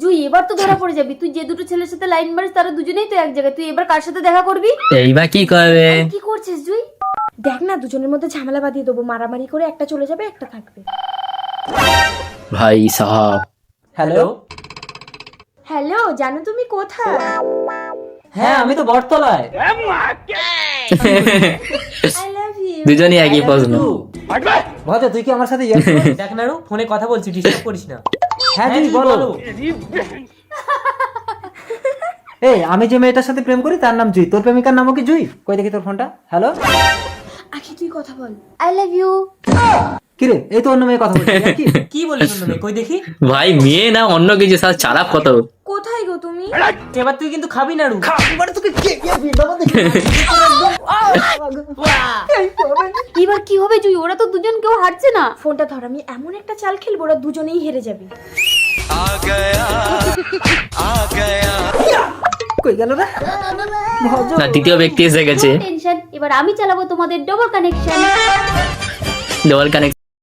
জুই এবার তো ধরা পড়ে যাবি, তুই যে দুটো ছেলের সাথে লাইন মারিস তারা দুজনেই তো এক জায়গায়, তুই এবার কার সাথে দেখা করবি? এইবার কি করবে? কি করছিস জুই? দেখ না, দুজনের মধ্যে ঝামেলা বাঁধিয়ে দেবো, মারামারি করে একটা চলে যাবে একটা থাকবে। ভাই সাহাব। হ্যালো। হ্যালো, জানো তুমি কোথায়? হ্যাঁ আমি তো বটতলায়। I love you. দুজনই একই প্রশ্ন। ভজা তুই কি আমার সাথে দেখ নাড়ু, ফোনে কথা বলছি, ডিস্টার্ব করিস না। হ্যাঁ তুই বলো। এই আমি যে মেয়েটার সাথে প্রেম করি তার নাম জুই, তোর প্রেমিকার নামও কি জুই? কই দেখি তোর ফোনটা। হ্যালো। আখি তুই কথা বল। I love you. কি রে, এই তো অন্য মেয়ে কথা বলছিস নাকি? কি বলিস অন্য মেয়ে? কই দেখি। ভাই মেয়ে না অন্য কিছু, স্যার চালাক কত। কোথায় গো তুমি? এবার তুই কিন্তু খাবি নাড়ু। এবার কি হবে জুই? ওরা তো দুজন কেউ হারছে না। ফোনটা ধর, আমি এমন একটা চাল খেলবো ওরা দুজনেই হেরে যাবে। কই গেল রে? না তৃতীয় ব্যক্তি এসে গেছে। টেনশন, এবার আমি চালাবো তোমাদের ডবল কানেকশন। Double connect.